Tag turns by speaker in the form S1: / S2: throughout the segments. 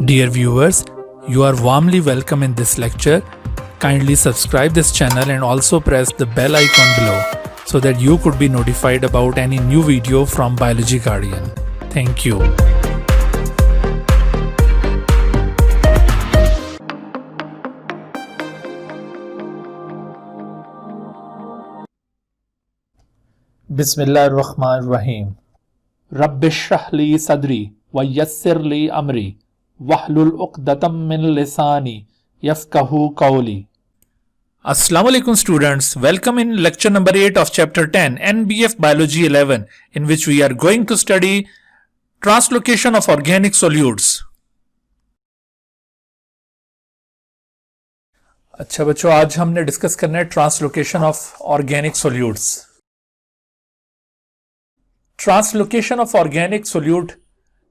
S1: Dear viewers, you are warmly welcome in this lecture. Kindly subscribe this channel and also press the bell icon below so that you could be notified about any new video from Biology Guardian. Thank you.
S2: बिस्मिल्लाहिर्रहमानिर्रहीम। रब्बिश्रह ली सदरी व यस्सिर ली अमरी वहलुल उक़दतम मिन लिसानी यफ़क़हू क़ौली।
S1: Assalamu alaikum students, welcome in lecture number 8 of chapter 10 NBF Biology 11, in which we are going to study translocation of organic solutes. अच्छा बच्चों, आज हमने discuss करना है translocation of organic solutes. Translocation of organic solute,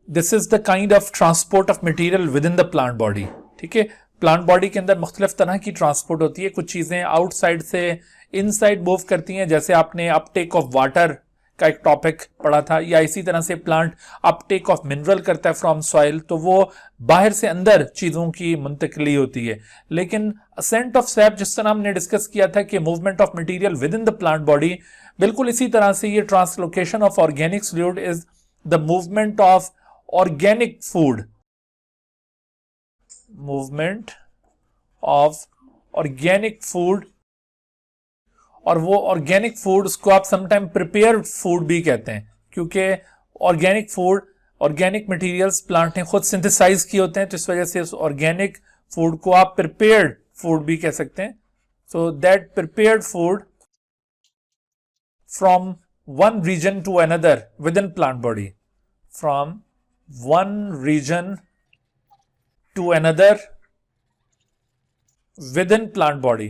S1: this is the kind of transport of material within the plant body। ठीक है, plant body के अंदर मुख्तलिफ तरह की ट्रांसपोर्ट होती है। कुछ चीजें आउटसाइड से इनसाइड मूव करती हैं, जैसे आपने अपटेक ऑफ वाटर का एक टॉपिक पढ़ा था, या इसी तरह से प्लांट अपटेक ऑफ मिनरल करता है फ्रॉम सॉइल, तो वो बाहर से अंदर चीजों की मुंतकली होती है। लेकिन असेंट ऑफ सैप, जिस तरह हमने डिस्कस किया था कि movement of material with in the plant body, बिल्कुल इसी तरह से ये translocation of organic solute is the movement of organic food, movement of organic food. और वो ऑर्गेनिक फूड, उसको आप समटाइम प्रिपेयर्ड फूड भी कहते हैं, क्योंकि organic food, organic materials plant ने खुद सिंथेसाइज किए होते हैं, तो इस वजह से उस ऑर्गेनिक फूड को आप प्रिपेयर्ड फूड भी कह सकते हैं। So that prepared food from one region to another within plant body, from one region to another within plant body।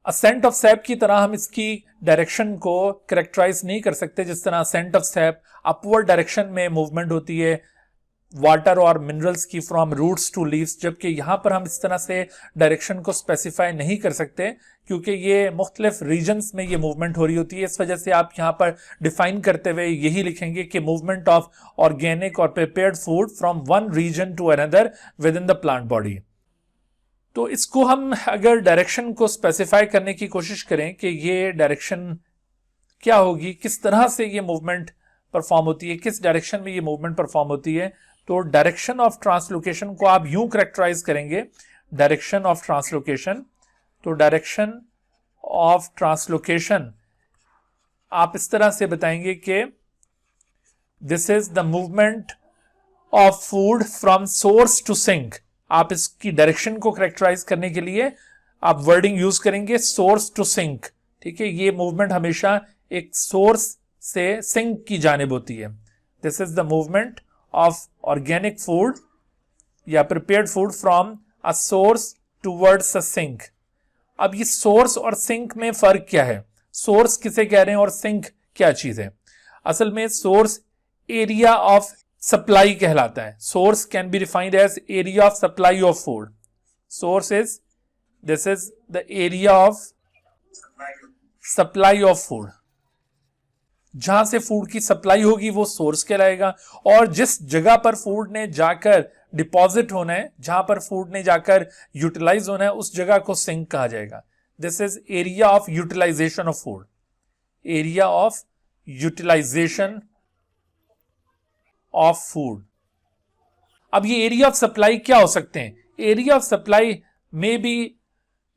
S1: Ascent of sap की तरह हम इसकी डायरेक्शन को करेक्टराइज नहीं कर सकते, जिस तरह ascent of sap upward direction में मूवमेंट होती है वाटर और मिनरल्स की फ्रॉम रूट्स टू लीव्स, जबकि यहां पर हम इस तरह से डायरेक्शन को स्पेसिफाई नहीं कर सकते, क्योंकि ये मुख्तलिफ रीजन्स में ये मूवमेंट हो रही होती है। इस वजह से आप यहां पर डिफाइन करते हुए यही लिखेंगे कि मूवमेंट ऑफ ऑर्गेनिक और prepared food from one region to another within the plant body. तो इसको हम अगर डायरेक्शन को स्पेसिफाई करने की कोशिश करें कि ये डायरेक्शन क्या होगी, किस तरह से ये मूवमेंट परफॉर्म होती है, किस डायरेक्शन में ये मूवमेंट परफॉर्म होती है, तो डायरेक्शन ऑफ ट्रांसलोकेशन को आप यूं करेक्टराइज करेंगे, डायरेक्शन ऑफ ट्रांसलोकेशन। तो डायरेक्शन ऑफ ट्रांसलोकेशन आप इस तरह से बताएंगे कि this is the movement of food from source to sink. आप इसकी डायरेक्शन को करेक्टराइज करने के लिए आप वर्डिंग यूज करेंगे सोर्स टू सिंक। ठीक है, ये मूवमेंट हमेशा एक सोर्स से सिंक की जानिब होती है। This is the movement of organic food या prepared food from a source towards a sink. अब ये सोर्स और सिंक में फर्क क्या है, सोर्स किसे कह रहे हैं और सिंक क्या चीज है? असल में सोर्स एरिया ऑफ सप्लाई कहलाता है। Source can be defined as area of supply of food. Source is, this is the area of supply of food. जहां से फूड की सप्लाई होगी वो सोर्स कहलाएगा, और जिस जगह पर फूड ने जाकर डिपॉजिट होना है, जहां पर फूड ने जाकर यूटिलाइज होना है, उस जगह को सिंक कहा जाएगा। This is area of utilization of food, area of utilization of food. अब ये एरिया ऑफ सप्लाई क्या हो सकते हैं? एरिया ऑफ सप्लाई में be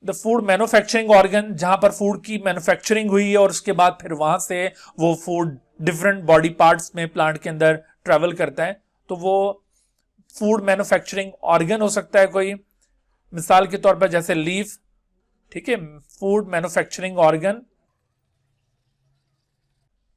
S1: the food manufacturing organ, जहां पर फूड की मैन्युफैक्चरिंग हुई है और उसके बाद फिर वहां से वो फूड डिफरेंट बॉडी पार्ट्स में प्लांट के अंदर ट्रेवल करता है, तो वो फूड मैन्युफैक्चरिंग ऑर्गन हो सकता है कोई, मिसाल के तौर पर जैसे लीफ। ठीक है, food manufacturing organ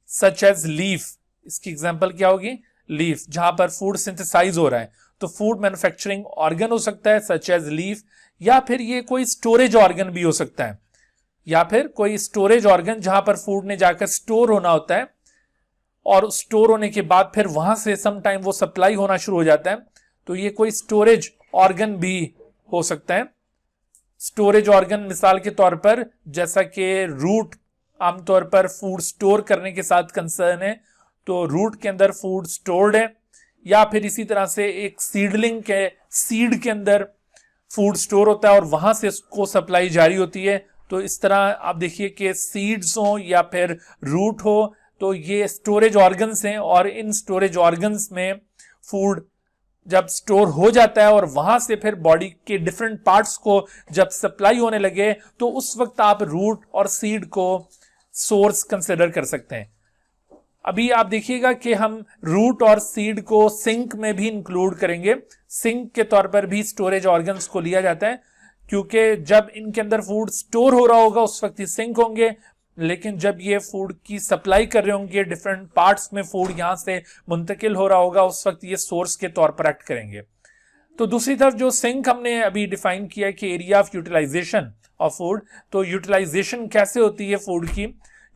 S1: such as leaf, इसकी एग्जांपल क्या होगी? लीफ, जहां पर फूड सिंथेसाइज हो रहा है, तो फूड मैन्युफैक्चरिंग ऑर्गन हो सकता है सच एज लीफ। या फिर ये कोई स्टोरेज ऑर्गन भी हो सकता है, या फिर कोई स्टोरेज ऑर्गन जहां पर फूड ने जाकर स्टोर होना होता है, और स्टोर होने के बाद फिर वहां से सम टाइम वो सप्लाई होना शुरू हो जाता है, तो ये कोई स्टोरेज ऑर्गन भी हो सकता है। स्टोरेज ऑर्गन मिसाल के तौर पर जैसा कि रूट आमतौर पर फूड स्टोर करने के साथ कंसर्न है, तो रूट के अंदर फूड स्टोर्ड है, या फिर इसी तरह से एक सीडलिंग के सीड के अंदर फूड स्टोर होता है और वहां से उसको सप्लाई जारी होती है। तो इस तरह आप देखिए कि सीड्स हो या फिर रूट हो, तो ये स्टोरेज ऑर्गन्स हैं और इन स्टोरेज ऑर्गन्स में फूड जब स्टोर हो जाता है और वहां से फिर बॉडी के डिफरेंट पार्ट्स को जब सप्लाई होने लगे तो उस वक्त आप रूट और सीड को सोर्स कंसिडर कर सकते हैं। अभी आप देखिएगा कि हम रूट और सीड को सिंक में भी इंक्लूड करेंगे। सिंक के तौर पर भी स्टोरेज ऑर्गन्स को लिया जाता है, क्योंकि जब इनके अंदर फूड स्टोर हो रहा होगा उस वक्त ही सिंक होंगे, लेकिन जब ये फूड की सप्लाई कर रहे होंगे, डिफरेंट पार्ट्स में फूड यहां से मुंतकिल हो रहा होगा, उस वक्त ये सोर्स के तौर पर एक्ट करेंगे। तो दूसरी तरफ जो सिंक हमने अभी डिफाइन किया कि area of utilization of food, तो यूटिलाइजेशन कैसे होती है फूड की?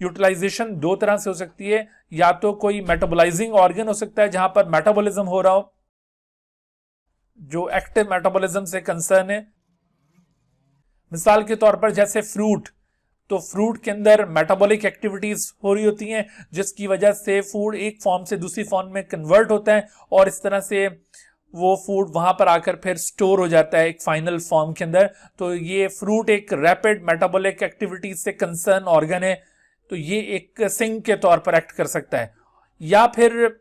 S1: यूटिलाइजेशन दो तरह से हो सकती है, या तो कोई मेटाबोलाइजिंग ऑर्गन हो सकता है जहां पर मेटाबॉलिज्म हो रहा हो, जो एक्टिव मेटाबॉलिज्म से कंसर्न है। मिसाल के तौर पर जैसे फ्रूट, तो फ्रूट के अंदर मेटाबॉलिक एक्टिविटीज हो रही होती हैं जिसकी वजह से फूड एक फॉर्म से दूसरी फॉर्म में कन्वर्ट होता है और इस तरह से वो फूड वहां पर आकर फिर स्टोर हो जाता है एक फाइनल फॉर्म के अंदर। तो ये फ्रूट एक रैपिड मेटाबॉलिक एक्टिविटीज से कंसर्न ऑर्गन है, तो ये एक सिंक के तौर पर एक्ट कर सकता है। या फिर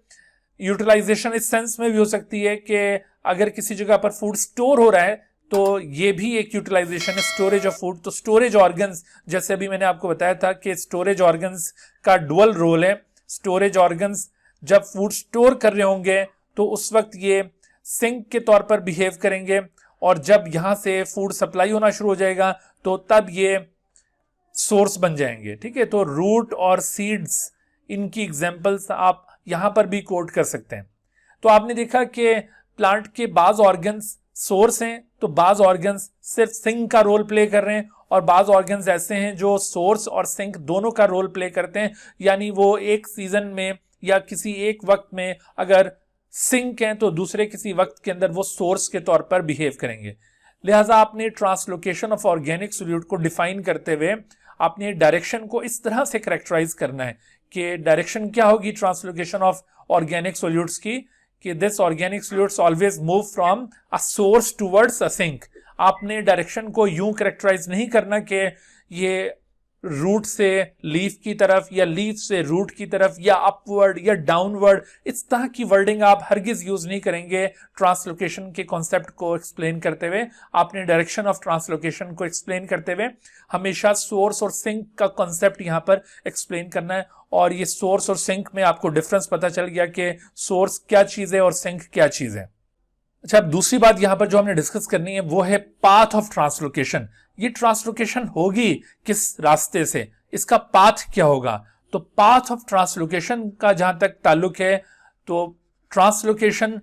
S1: यूटिलाइजेशन इस सेंस में भी हो सकती है कि अगर किसी जगह पर फूड स्टोर हो रहा है तो ये भी एक यूटिलाइजेशन है, स्टोरेज ऑफ फूड। तो स्टोरेज ऑर्गन्स, जैसे अभी मैंने आपको बताया था कि स्टोरेज ऑर्गन्स का डुअल रोल है। स्टोरेज ऑर्गन्स जब फूड स्टोर कर रहे होंगे तो उस वक्त ये सिंक के तौर पर बिहेव करेंगे, और जब यहां से फूड सप्लाई होना शुरू हो जाएगा तो तब ये सोर्स बन जाएंगे। ठीक है, तो रूट और सीड्स, इनकी एग्जांपल्स आप यहां पर भी कोट कर सकते हैं। तो आपने देखा कि प्लांट के बाज ऑर्गन्स सोर्स हैं, तो बाज ऑर्गन्स सिर्फ सिंक का रोल प्ले कर रहे हैं, और बाज ऑर्गन्स ऐसे हैं जो सोर्स और सिंक दोनों का रोल प्ले करते हैं। यानी वो एक सीजन में या किसी एक वक्त में अगर सिंक हैं तो दूसरे किसी वक्त के अंदर वो सोर्स के तौर पर बिहेव करेंगे। लिहाजा आपने ट्रांसलोकेशन ऑफ ऑर्गेनिक सोल्यूट को डिफाइन करते हुए आपने डायरेक्शन को इस तरह से करेक्टराइज करना है कि डायरेक्शन क्या होगी ट्रांसलोकेशन ऑफ ऑर्गेनिक सोल्यूट्स की, कि this organic solutes always move from a source towards a sink. आपने डायरेक्शन को यूं करेक्टराइज नहीं करना कि ये रूट से लीफ की तरफ या लीफ से रूट की तरफ या अपवर्ड या डाउनवर्ड, इस तरह की वर्डिंग आप हरगिज यूज नहीं करेंगे ट्रांसलोकेशन के कॉन्सेप्ट को एक्सप्लेन करते हुए। आपने डायरेक्शन ऑफ ट्रांसलोकेशन को एक्सप्लेन करते हुए हमेशा सोर्स और सिंक का कॉन्सेप्ट यहां पर एक्सप्लेन करना है, और ये सोर्स और सिंक में आपको डिफरेंस पता चल गया कि सोर्स क्या चीज है और सिंक क्या चीज है। अच्छा, अब दूसरी बात यहां पर जो हमने डिस्कस करनी है वो है पाथ ऑफ ट्रांसलोकेशन। ये ट्रांसलोकेशन होगी किस रास्ते से, इसका पाथ क्या होगा? तो पाथ ऑफ ट्रांसलोकेशन का जहां तक ताल्लुक है तो ट्रांसलोकेशन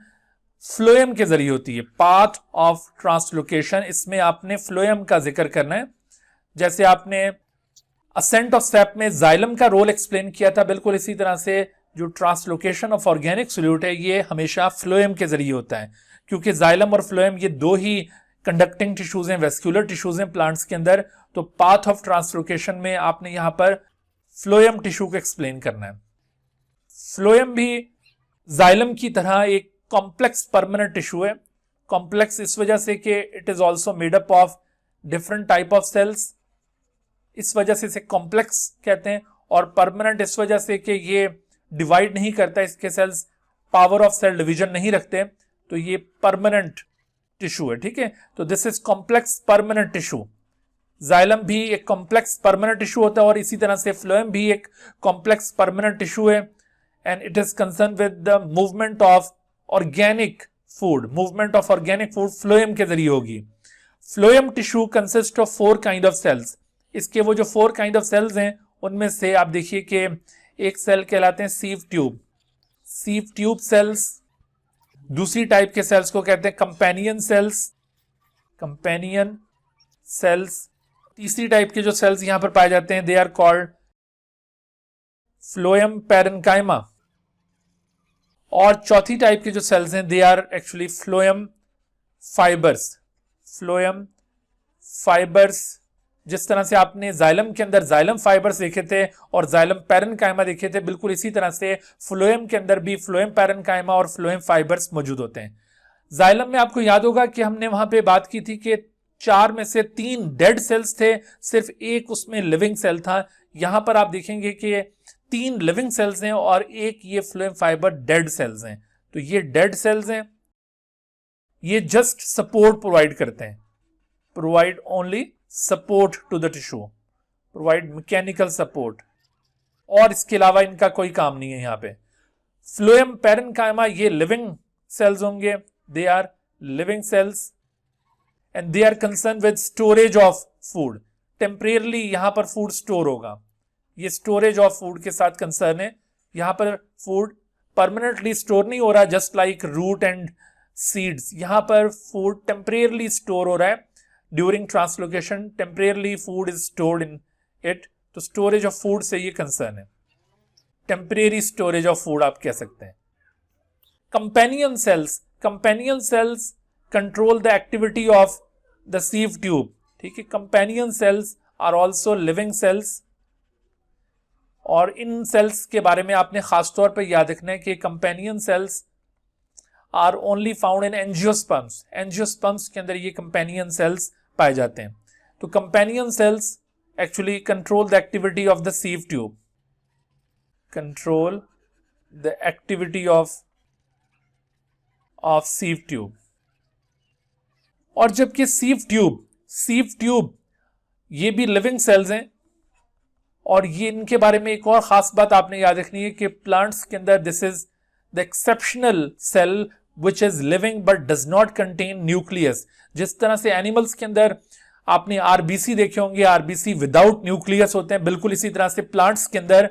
S1: फ्लोएम के जरिए होती है। पाथ ऑफ ट्रांसलोकेशन, इसमें आपने फ्लोएम का जिक्र करना है। जैसे आपने असेंट ऑफ सैप में जाइलम का रोल एक्सप्लेन किया था, बिल्कुल इसी तरह से जो ट्रांसलोकेशन ऑफ ऑर्गेनिक सोल्यूट है ये हमेशा फ्लोएम के जरिए होता है, क्योंकि जाइलम और फ्लोएम ये दो ही कंडक्टिंग टिश्यूज हैं, वेस्क्यूलर टिश्यूज हैं प्लांट्स के अंदर। तो पाथ ऑफ ट्रांसलोकेशन में आपने यहां पर फ्लोएम टिश्यू को एक्सप्लेन करना है। फ्लोएम भी जाइलम की तरह एक कॉम्प्लेक्स परमानेंट टिश्यू है। कॉम्प्लेक्स इस वजह से कि it is also made up of different type of cells, इस वजह से इसे कॉम्प्लेक्स कहते हैं, और परमानेंट इस वजह से कि ये डिवाइड नहीं करता, इसके cells power of cell division नहीं रखते, तो ये परमानेंट टिश्यू है। ठीक है, तो this is complex permanent tissue. Xylem भी एक कॉम्प्लेक्स परमानेंट टिश्यू होता है और इसी तरह से फ्लोएम भी एक कॉम्प्लेक्स परमानेंट टिश्यू है, and it is concern with the movement of organic food. Movement of organic food phloem के जरिए होगी। Phloem tissue consist of 4 kind of cells. इसके वो जो 4 काइंड ऑफ सेल्स हैं उनमें से आप देखिए कि एक सेल कहलाते हैं sieve tube. Sieve tube cells. दूसरी टाइप के सेल्स को कहते हैं कंपेनियन सेल्स, कंपेनियन सेल्स। तीसरी टाइप के जो सेल्स यहां पर पाए जाते हैं they are called phloem parenchyma, और चौथी टाइप के जो सेल्स हैं they are actually phloem fibres. Phloem fibres जिस तरह से आपने जाइलम के अंदर जाइलम फाइबर्स देखे थे और जाइलम पैरेन्काइमा देखे थे, बिल्कुल इसी तरह से फ्लोएम के अंदर भी फ्लोएम पैरेन्काइमा और फ्लोएम फाइबर्स मौजूद होते हैं। जाइलम में आपको याद होगा कि हमने वहां पे बात की थी कि 4 में से 3 डेड सेल्स थे, सिर्फ एक उसमें लिविंग सेल था। यहां पर आप देखेंगे कि 3 लिविंग सेल्स हैं और एक ये फ्लोएम फाइबर डेड सेल्स हैं। तो ये डेड सेल्स हैं, ये जस्ट सपोर्ट प्रोवाइड करते हैं, provide only support to the tissue, provide mechanical support, और इसके अलावा इनका कोई काम नहीं है। यहां पे फ्लोएम पैरेन्काइमा ये लिविंग सेल्स होंगे, they are living cells and they are concern with storage of food. Temporarily यहां पर फूड स्टोर होगा, ये स्टोरेज ऑफ फूड के साथ कंसर्न है। यहां पर फूड परमानेंटली स्टोर नहीं हो रहा, just like root and seeds. यहां पर फूड टेम्परेरली स्टोर हो रहा है during translocation, temporarily food is stored in it. तो स्टोरेज ऑफ फूड से ये कंसर्न है, टेम्परेरी स्टोरेज ऑफ फूड आप कह सकते हैं। Companion cells control the activity of the sieve tube, ठीक है। Companion cells are also living cells, और इन सेल्स के बारे में आपने खासतौर पर याद रखना है कि companion cells are only found in angiosperms. Angiosperms के अंदर ये कंपेनियन सेल्स पाए जाते हैं। तो companion cells actually control the activity of the sieve tube, control the activity of sieve tube. और जबकि सीव ट्यूब ये भी लिविंग सेल्स हैं, और ये इनके बारे में एक और खास बात आपने याद रखनी है कि प्लांट्स के अंदर this is the exceptional cell which is living but does not contain nucleus. जिस तरह से एनिमल्स के अंदर आपने आरबीसी देखे होंगे, आरबीसी विदाउट न्यूक्लियस होते हैं, बिल्कुल इसी तरह से प्लांट्स के अंदर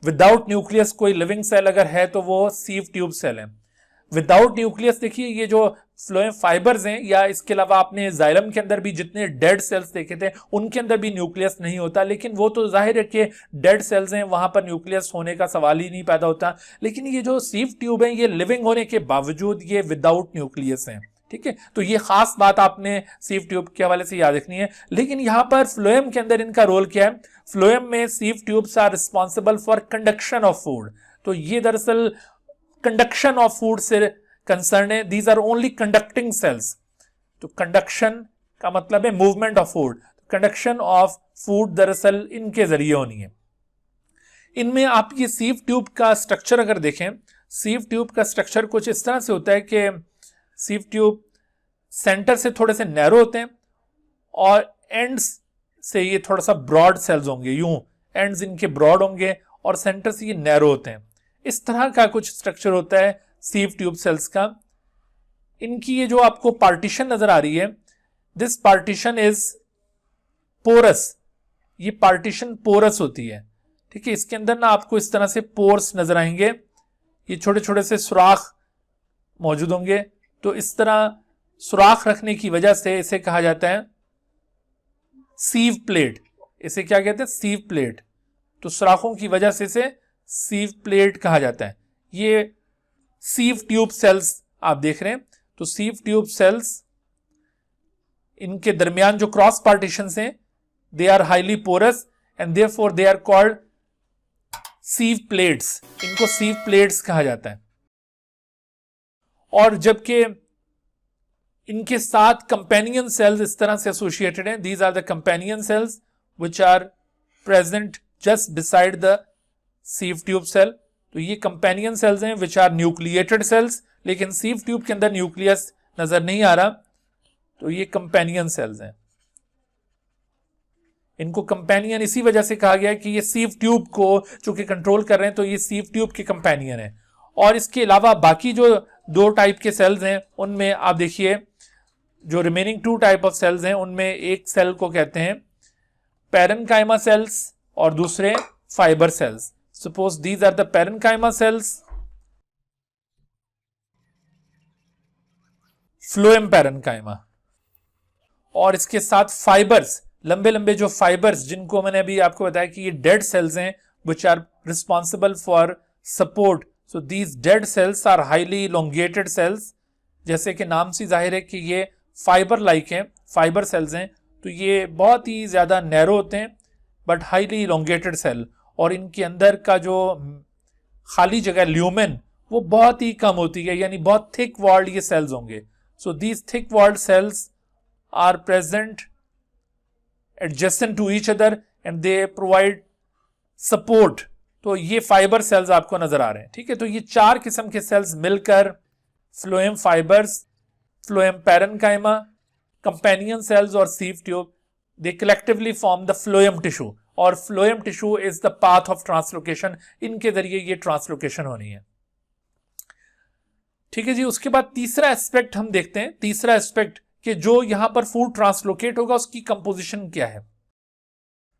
S1: विदाउट न्यूक्लियस कोई लिविंग सेल अगर है तो वो सीव ट्यूब सेल है। विदाउट न्यूक्लियस देखिए ये जो फ्लोएम फाइबर्स हैं, या इसके अलावा आपने जाइलम के अंदर भी जितने डेड सेल्स देखे थे उनके अंदर भी न्यूक्लियस नहीं होता, लेकिन वो तो जाहिर है कि डेड सेल्स हैं, वहां पर न्यूक्लियस होने का सवाल ही नहीं पैदा होता। लेकिन ये जो सीव ट्यूब है ये लिविंग होने के बावजूद ये विदाउट न्यूक्लियस हैं, ठीक है। तो ये खास बात आपने सीव ट्यूब के हवाले से याद रखनी है। लेकिन यहां पर फ्लोएम के अंदर इनका रोल क्या है? फ्लोएम में sieve tubes are responsible for conduction of food. तो ये दरअसल कंडक्शन ऑफ फूड से कंसर्न है। These are only conducting cells. तो कंडक्शन का मतलब है movement of food, conduction of food दरअसल इनके जरिए होनी है। इनमें आप ये सीव ट्यूब का स्ट्रक्चर अगर देखें, सीव ट्यूब का स्ट्रक्चर कुछ इस तरह से होता है कि सीव ट्यूब सेंटर से थोड़े से नैरो होते हैं और एंड्स से ये थोड़ा सा ब्रॉड सेल्स होंगे, यूं एंड्स इनके ब्रॉड होंगे और सेंटर से ये नैरो होते हैं। इस तरह का कुछ स्ट्रक्चर होता है सीव ट्यूब सेल्स का। इनकी ये जो आपको पार्टीशन नजर आ रही है, दिस पार्टीशन इज पोरस। ये पार्टीशन पोरस होती है, ठीक है। इसके अंदर ना आपको इस तरह से पोर्स नजर आएंगे, ये छोटे छोटे से सुराख मौजूद होंगे। तो इस तरह सुराख रखने की वजह से इसे कहा जाता है सीव प्लेट। इसे क्या कहते हैं? सीव प्लेट। तो सुराखों की वजह से इसे सीव प्लेट कहा जाता है। ये सीव ट्यूब सेल्स आप देख रहे हैं। तो सीव ट्यूब सेल्स, इनके दरमियान जो क्रॉस पार्टीशन हैं, they are highly porous and therefore they are called sieve plates. इनको सीव प्लेट्स कहा जाता है। और जबकि इनके साथ कंपेनियन सेल्स इस तरह से एसोसिएटेड हैं, these are the companion cells which are present just beside the sieve tube cell. तो ये कंपेनियन सेल्स हैं विच आर न्यूक्लिएटेड सेल्स, लेकिन सीव ट्यूब के अंदर न्यूक्लियस नजर नहीं आ रहा। तो ये कंपेनियन सेल्स हैं। इनको कंपेनियन इसी वजह से कहा गया है कि ये सीव ट्यूब को चूंकि कंट्रोल कर रहे हैं, तो ये सीव ट्यूब के कंपेनियन है। और इसके अलावा बाकी जो 2 टाइप के सेल्स हैं उनमें आप देखिए, जो रिमेनिंग 2 टाइप ऑफ सेल्स हैं उनमें एक सेल को कहते हैं पैरेन्काइमा सेल्स और दूसरे fibre cells. Suppose these are the parenchyma cells, phloem parenchyma, और इसके साथ फाइबर्स, लंबे लंबे जो फाइबर्स जिनको मैंने अभी आपको बताया कि ये डेड सेल्स हैं which are responsible for support. So these dead cells are highly elongated cells. जैसे कि नाम से जाहिर है कि ये फाइबर लाइक हैं, फाइबर सेल्स हैं। तो तो ये बहुत ही ज़्यादा नैरो होते हैं बट हाईली इलोंगेटेड सेल, और इनके अंदर का जो खाली जगह ल्यूमेन वो बहुत ही कम होती है, यानी बहुत थिक वॉल्ड ये सेल्स होंगे. So these thick walled cells are present adjacent to each other and they provide support. तो ये फाइबर सेल्स आपको नजर आ रहे हैं. ठीक है, तो ये 4 किस्म के सेल्स मिलकर phloem fibres, phloem parenchyma, companion cells और sieve tube, they collectively form the phloem tissue, और phloem tissue is the path of translocation. इनके जरिए ये ट्रांसलोकेशन होनी है. ठीक है जी. उसके बाद तीसरा एस्पेक्ट हम देखते हैं. तीसरा एस्पेक्ट कि जो यहां पर फूड ट्रांसलोकेट होगा उसकी कंपोजिशन क्या है.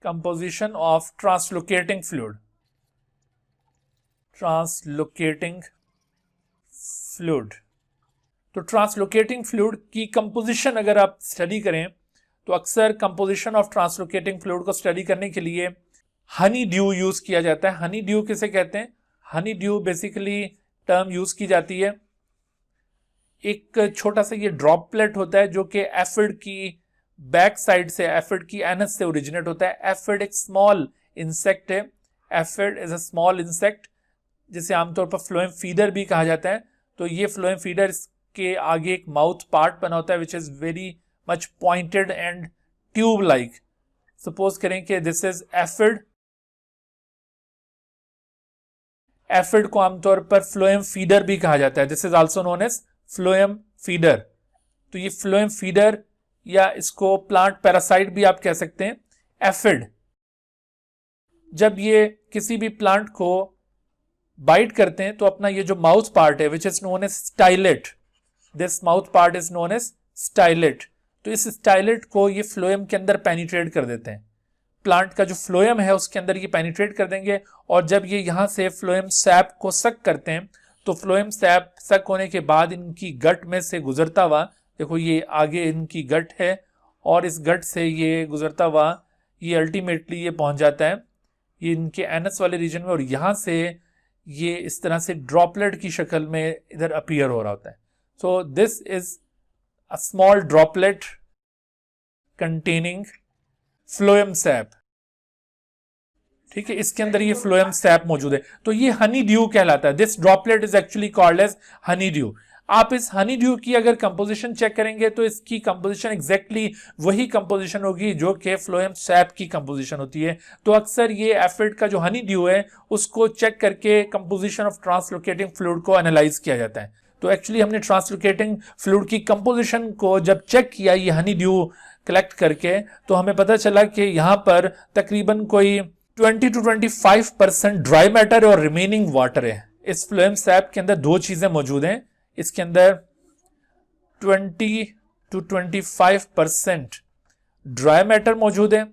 S1: Composition of translocating fluid. Translocating fluid. तो ट्रांसलोकेटिंग फ्लूइड की कंपोजिशन अगर आप स्टडी करें तो अक्सर कंपोजिशन ऑफ ट्रांसलोकेटिंग फ्लूइड को स्टडी करने के लिए हनी ड्यू यूज किया जाता है. हनी ड्यू किसे कहते हैं? Honey due basically term use की जाती है. एक छोटा सा ये ड्रॉपलेट होता है जो कि एफिड की बैक साइड से, एफिड की एनस से ओरिजिनेट होता है. एफिड एक स्मॉल इंसेक्ट है. Aphid is a small insect जिसे आमतौर पर फ्लोएम फीडर भी कहा जाता है. तो ये फ्लोएम फीडर के आगे एक माउथ पार्ट बना होता है which is very much pointed and tube like. Suppose करें कि दिस इज एफिड. एफिड को आमतौर पर फ्लोएम फीडर भी कहा जाता है. This is also known as phloem feeder. तो ये फ्लोएम फीडर या इसको प्लांट पैरासाइट भी आप कह सकते हैं. एफिड जब ये किसी भी प्लांट को बाइट करते हैं तो अपना ये जो माउथ पार्ट है which is known as stylet, this mouth part is known as stylet. तो इस स्टाइलेट को ये फ्लोएम के अंदर पेनिट्रेट कर देते हैं. प्लांट का जो फ्लोएम है उसके अंदर ये पेनिट्रेट कर देंगे, और जब ये यहां से फ्लोएम सैप को सक करते हैं तो फ्लोएम सैप सक होने के बाद इनकी गट में से गुजरता हुआ, देखो ये आगे इनकी गट है और इस गट से ये गुजरता हुआ ये अल्टीमेटली ये पहुंच जाता है ये इनके एनस वाले रीजन में, और यहां से ये इस तरह से ड्रॉपलेट की शक्ल में इधर अपीयर हो रहा होता है. So this is a small droplet containing phloem SAP. ठीक है, इसके अंदर ये फ्लोएम सैप मौजूद है. तो ये हनी ड्यू कहलाता है. This droplet is actually called as honey dew. आप इस हनी ड्यू की अगर कंपोजिशन चेक करेंगे तो इसकी कंपोजिशन एग्जैक्टली वही कंपोजिशन होगी जो कि फ्लोएम सैप की कंपोजिशन होती है. तो अक्सर ये एफिड का जो हनी ड्यू है उसको चेक करके कंपोजिशन ऑफ ट्रांसलोकेटिंग फ्लूइड को एनालाइज किया जाता है. तो एक्चुअली हमने ट्रांसलोकेटिंग फ्लूइड की कंपोजिशन को जब चेक किया ये हनी ड्यू कलेक्ट करके, तो हमें पता चला कि यहां पर तकरीबन कोई 20 to 25% ड्राई मैटर और रिमेनिंग वाटर है. इस फ्लोएम सैप के अंदर दो चीजें मौजूद हैं. इसके अंदर 20 to 25% ड्राई मैटर मौजूद है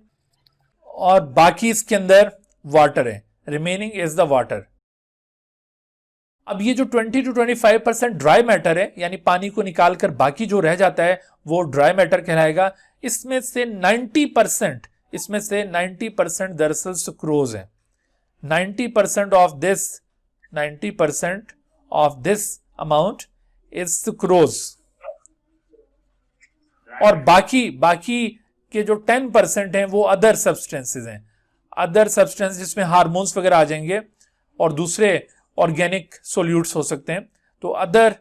S1: और बाकी इसके अंदर वाटर है. Remaining is the water. अब ये जो 20 to 25% ड्राई मैटर है यानी पानी को निकालकर बाकी जो रह जाता है वो ड्राई मैटर कहलाएगा. इसमें से 90% दरअसल सुक्रोज है. 90% of this amount is sucrose, और बाकी के जो 10% हैं वो अदर सब्सटेंसेस हैं. अदर सब्सटेंस जिसमें हार्मोन्स वगैरह आ जाएंगे और दूसरे ऑर्गेनिक सोल्यूट्स हो सकते हैं. तो other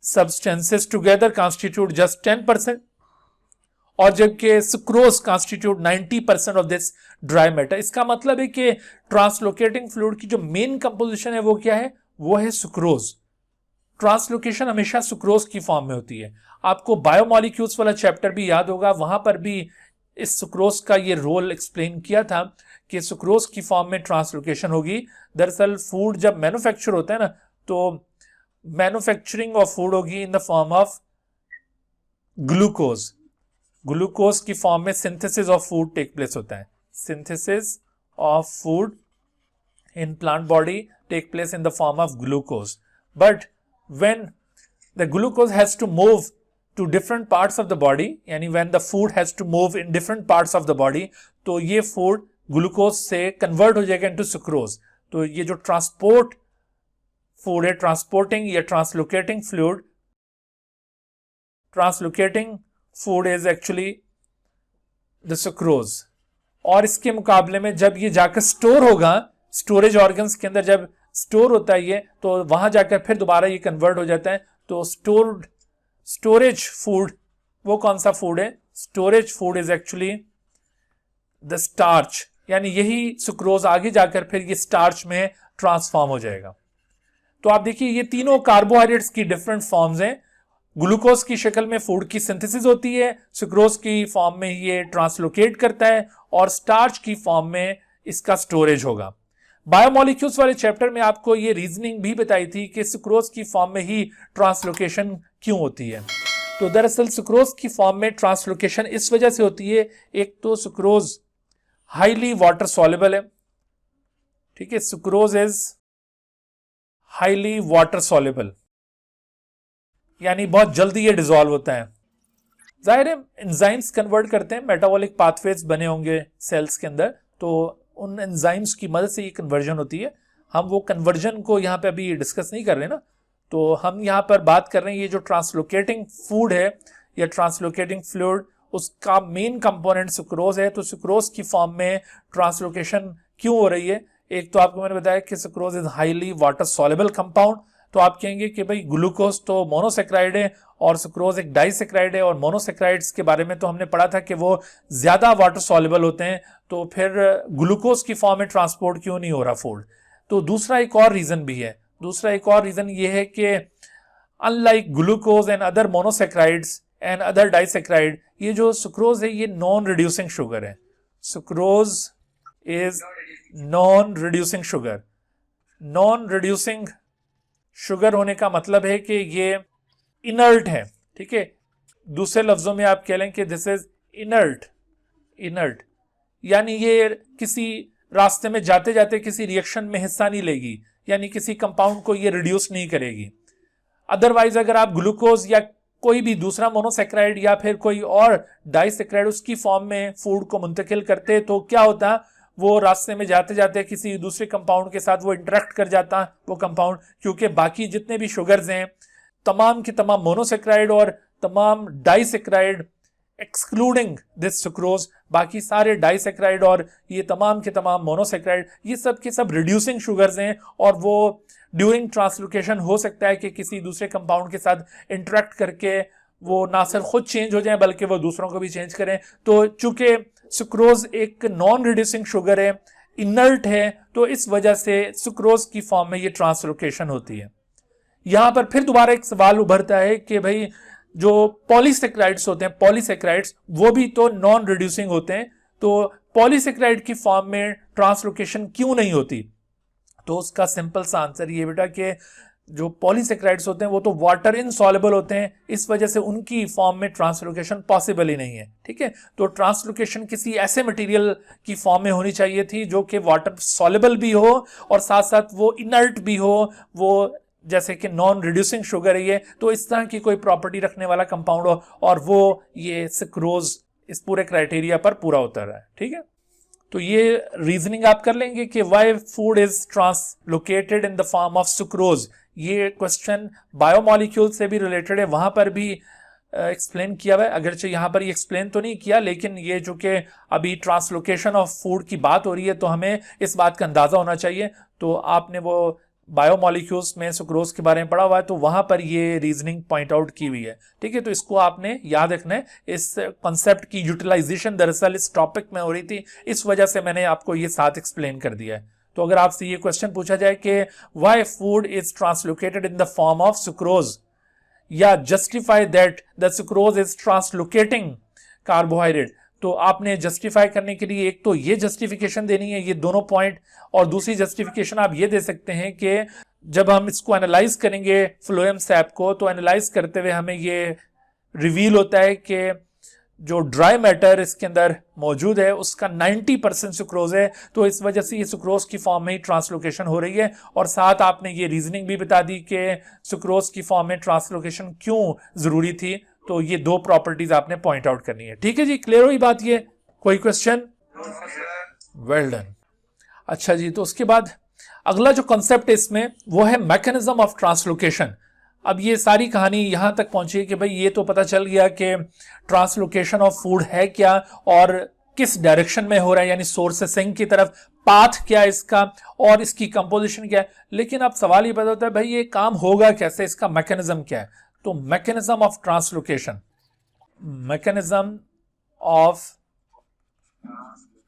S1: substances together constitute just 10%, और जबकि sucrose constitute 90% of this dry matter. इसका मतलब है कि ट्रांसलोकेटिंग फ्लूइड की जो मेन कंपोजिशन है वो क्या है? वो है सुक्रोज. ट्रांसलोकेशन हमेशा सुक्रोज की फॉर्म में होती है. आपको बायोमॉलिक्यूल्स वाला चैप्टर भी याद होगा, वहां पर भी इस सुक्रोज का ये रोल एक्सप्लेन किया था कि सुक्रोज की फॉर्म में ट्रांसलोकेशन होगी. दरअसल फूड जब मैन्युफैक्चर होता है ना तो मैन्युफैक्चरिंग ऑफ फूड होगी in the form of glucose. Glucose की फॉर्म में synthesis of food take place होता है. Synthesis of food in plant body take place in the form of glucose. But when the glucose has to move to different parts of the body, यानी when the food has to move in different parts of the body, तो ये food glucose से convert हो जाएगा into sucrose. तो ये जो transport food है, ट्रांसपोर्टिंग या translocating fluid, translocating food is actually the sucrose, और इसके मुकाबले में जब ये जाकर स्टोर होगा, स्टोरेज ऑर्गन्स के अंदर जब स्टोर होता है ये, तो वहां जाकर फिर दोबारा ये कन्वर्ट हो जाता है। तो स्टोरेज फूड वो कौन सा फूड है? Storage food is actually the starch, यानी यही सुक्रोज आगे जाकर फिर ये स्टार्च में ट्रांसफॉर्म हो जाएगा। तो आप देखिए ये तीनों कार्बोहाइड्रेट्स की डिफरेंट फॉर्म्स हैं। ग्लूकोज की शक्ल में फूड की सिंथेसिस होती है, सुक्रोज की फॉर्म में ये ट्रांसलोकेट करता है, और स्टार्च की फॉर्म में इसका स्टोरेज होगा। बायोमोलिक्यूल्स वाले चैप्टर में आपको ये रीजनिंग भी बताई थी कि सुक्रोज की फॉर्म में ही ट्रांसलोकेशन क्यों होती है। तो दरअसल सुक्रोज की फॉर्म में ट्रांसलोकेशन इस वजह से होती है, एक तो सुक्रोज हाईली वाटर सॉल्युबल है, ठीक है, sucrose is highly water soluble, यानी बहुत जल्दी ये डिसॉल्व होता है। जाहिर है एंजाइम्स कन्वर्ट करते हैं, मेटाबॉलिक पाथवेज बने होंगे सेल्स के अंदर, तो उन एंजाइम्स की मदद से ये कन्वर्जन होती है। हम वो कन्वर्जन को यहाँ पे अभी डिस्कस नहीं कर रहे ना, तो हम यहाँ पर बात कर रहे हैं ये जो ट्रांसलोकेटिंग फूड है या ट्रांसलोकेटिंग फ्लूइड, उसका मेन कंपोनेंट सुक्रोज है। तो सुक्रोज की फॉर्म में ट्रांसलोकेशन क्यों हो रही है? एक तो आपको मैंने बताया कि sucrose is highly water soluble compound, तो आप कहेंगे कि भाई ग्लूकोज तो मोनोसेक्राइड है और सुक्रोज एक डाइसेक्राइड है, और मोनोसेक्राइड्स के बारे में तो हमने पढ़ा था कि वो ज्यादा वाटर सॉल्युबल होते हैं, तो फिर ग्लूकोज की फॉर्म में ट्रांसपोर्ट क्यों नहीं हो रहा फूड? तो दूसरा एक और रीजन भी है। दूसरा एक और रीजन ये है कि unlike glucose and other monosaccharides and other disaccharide, ये जो सुक्रोज है ये नॉन रिड्यूसिंग शुगर है। Sucrose is non reducing sugar. Non reducing sugar होने का मतलब है कि ये इनर्ट है, ठीक है। दूसरे लफ्जों में आप कह लें कि दिस इज इनर्ट, यानी ये किसी रास्ते में जाते जाते किसी रिएक्शन में हिस्सा नहीं लेगी, यानी किसी कंपाउंड को ये रिड्यूस नहीं करेगी। अदरवाइज अगर आप ग्लूकोज या कोई भी दूसरा मोनोसेक्राइड या फिर कोई और डाइसेक्राइड उसकी फॉर्म में फूड को मुंतकिल करते, तो क्या होता, वो रास्ते में जाते जाते किसी दूसरे कंपाउंड के साथ वो इंटरेक्ट कर जाता वो कंपाउंड, क्योंकि बाकी जितने भी शुगर्स हैं तमाम के तमाम मोनोसेक्राइड और तमाम डाइसेक्राइड एक्सक्लूडिंग दिस सुक्रोज, बाकी सारे डाइसेक्राइड और ये तमाम के तमाम मोनोसेक्राइड, ये सब के सब रिड्यूसिंग शुगर्स हैं, और वो ड्यूरिंग ट्रांसलोकेशन हो सकता है कि किसी दूसरे कंपाउंड के साथ इंटरेक्ट करके वो ना सिर्फ खुद चेंज हो जाए बल्कि वो दूसरों को भी चेंज करें। तो चूंकि सुक्रोज एक नॉन रिड्यूसिंग शुगर है, इनर्ट है, तो इस वजह से सुक्रोज की फॉर्म में ये ट्रांसलोकेशन होती है। यहां पर फिर दोबारा एक सवाल उभरता है कि भाई जो पॉलीसेक्राइड्स होते हैं, पॉलीसेक्राइड्स वो भी तो नॉन रिड्यूसिंग होते हैं, तो पॉलीसेक्राइड की फॉर्म में ट्रांसलोकेशन क्यों नहीं होती? तो उसका सिंपल सा आंसर ये बेटा कि जो पॉलीसेक्राइड्स होते हैं वो तो वाटर इनसॉल्युबल होते हैं, इस वजह से उनकी फॉर्म में ट्रांसलोकेशन पॉसिबल ही नहीं है, ठीक है। तो ट्रांसलोकेशन किसी ऐसे मटेरियल की फॉर्म में होनी चाहिए थी जो कि वाटर सॉल्युबल भी हो और साथ साथ वो इनर्ट भी हो, वो जैसे कि नॉन रिड्यूसिंग शुगर है ये, तो इस तरह की कोई प्रॉपर्टी रखने वाला कंपाउंड हो, और वो ये सुक्रोज इस पूरे क्राइटेरिया पर पूरा उतर रहा है, ठीक है। तो ये रीजनिंग आप कर लेंगे कि why food is translocated in the form of sucrose. ये क्वेश्चन बायोमोलिक्यूल से भी रिलेटेड है, वहां पर भी एक्सप्लेन किया हुआ है, अगरचे यहां पर ये एक्सप्लेन तो नहीं किया, लेकिन ये जो कि अभी ट्रांसलोकेशन ऑफ फूड की बात हो रही है तो हमें इस बात का अंदाजा होना चाहिए। तो आपने वो बायोमोलिक्यूल्स में सुक्रोज के बारे में पढ़ा हुआ है, तो वहां पर ये रीजनिंग पॉइंट आउट की हुई है, ठीक है। तो इसको आपने याद रखना है। इस कॉन्सेप्ट की यूटिलाइजेशन दरअसल इस टॉपिक में हो रही थी, इस वजह से मैंने आपको ये साथ एक्सप्लेन कर दिया है। तो अगर आपसे ये क्वेश्चन पूछा जाए कि why food is translocated in the form of sucrose, या justify that the sucrose is translocating carbohydrate, तो आपने जस्टिफाई करने के लिए एक तो ये जस्टिफिकेशन देनी है, ये दोनों पॉइंट, और दूसरी जस्टिफिकेशन आप ये दे सकते हैं कि जब हम इसको एनालाइज करेंगे फ्लोएम सैप को, तो एनालाइज करते हुए हमें ये रिवील होता है कि जो ड्राई मैटर इसके अंदर मौजूद है उसका 90% सुक्रोज है, तो इस वजह से ये सुक्रोज की फॉर्म में ही ट्रांसलोकेशन हो रही है। और साथ आपने ये रीजनिंग भी बता दी कि सुक्रोज की फॉर्म में ट्रांसलोकेशन क्यों जरूरी थी, तो ये दो प्रॉपर्टीज आपने पॉइंट आउट करनी है, ठीक है जी। क्लियर हुई बात? ये कोई क्वेश्चन? Well done. अच्छा जी, तो उसके बाद अगला जो कॉन्सेप्ट है इसमें वो है मैकेनिज्म ऑफ ट्रांसलोकेशन। अब ये सारी कहानी यहां तक पहुंची है कि भाई ये तो पता चल गया कि ट्रांसलोकेशन ऑफ फूड है क्या और किस डायरेक्शन में हो रहा है, यानी सोर्स से सिंक की तरफ, पाथ क्या है इसका और इसकी कंपोजिशन क्या है। लेकिन अब सवाल ये पैदा होता है भाई ये काम होगा कैसे, इसका मैकेनिज्म क्या है। तो mechanism of translocation, mechanism of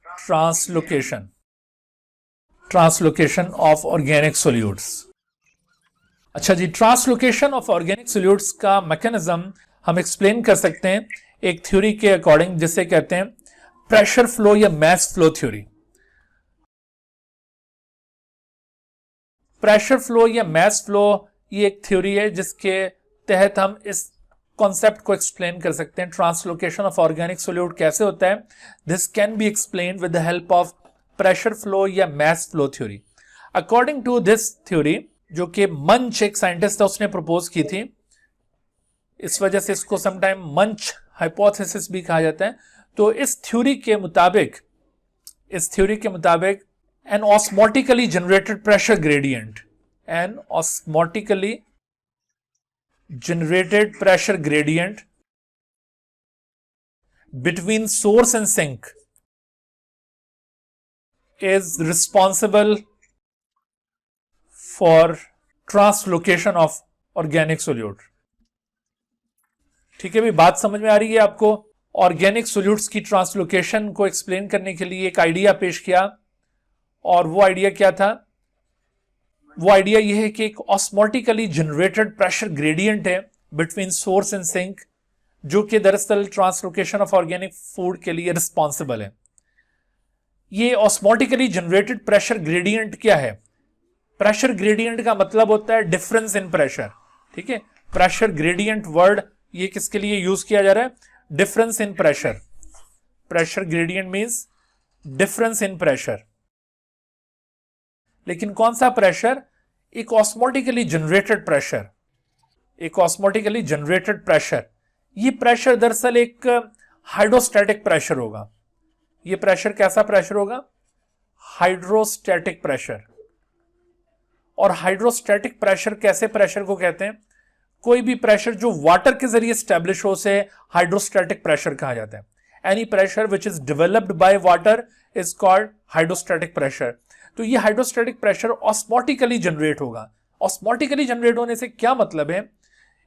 S1: translocation, translocation of organic solutes. अच्छा जी, ट्रांसलोकेशन ऑफ ऑर्गेनिक सोल्यूट्स का मैकेनिज्म हम एक्सप्लेन कर सकते हैं एक थ्योरी के अकॉर्डिंग, जिसे कहते हैं प्रेशर फ्लो या mass flow theory. Pressure flow या मैस फ्लो ये एक थ्योरी है जिसके तहत हम इस कॉन्सेप्ट को एक्सप्लेन कर सकते हैं। ट्रांसलोकेशन ऑफ ऑर्गेनिक सोल्यूट कैसे होता है, this can be explain with the help of pressure flow या mass flow theory. According to this theory, जो कि मंच एक साइंटिस्ट था उसने प्रपोज की थी, इस वजह से इसको समटाइम मंच हाइपोथेसिस भी कहा जाता है। तो इस थ्योरी के मुताबिक an osmotically generated pressure gradient, an osmotically generated pressure gradient between source and sink is responsible for translocation of organic solute। ठीक है भाई, बात समझ में आ रही है आपको। ऑर्गेनिक सोल्यूट्स की ट्रांसलोकेशन को एक्सप्लेन करने के लिए एक आइडिया पेश किया, और वो आइडिया क्या था, वो आइडिया ये है कि एक ऑस्मोटिकली जनरेटेड प्रेशर ग्रेडियंट है बिटवीन सोर्स एंड सिंक, जो कि दरअसल ट्रांसलोकेशन ऑफ ऑर्गेनिक फूड के लिए रिस्पॉन्सिबल है। ये ऑस्मोटिकली जनरेटेड प्रेशर ग्रेडियंट क्या है? प्रेशर ग्रेडियंट का मतलब होता है डिफरेंस इन प्रेशर। ठीक है, प्रेशर ग्रेडियंट वर्ड ये किसके लिए यूज किया जा रहा है? Difference in pressure. Pressure gradient means difference in pressure. लेकिन कौन सा प्रेशर? एक ऑस्मोटिकली जनरेटेड प्रेशर, एक ऑस्मोटिकली जनरेटेड प्रेशर। ये प्रेशर दरअसल एक हाइड्रोस्टैटिक प्रेशर होगा। ये प्रेशर कैसा प्रेशर होगा? Hydrostatic pressure. और हाइड्रोस्टैटिक प्रेशर कैसे प्रेशर को कहते हैं? कोई भी प्रेशर जो वाटर के जरिए स्टैब्लिश हो उसे हाइड्रोस्टैटिक प्रेशर कहा जाता है। Any pressure which is developed by water is called hydrostatic pressure. तो ये हाइड्रोस्टैटिक प्रेशर ऑस्मोटिकली जनरेट होगा। ऑस्मोटिकली जनरेट होने से क्या मतलब है,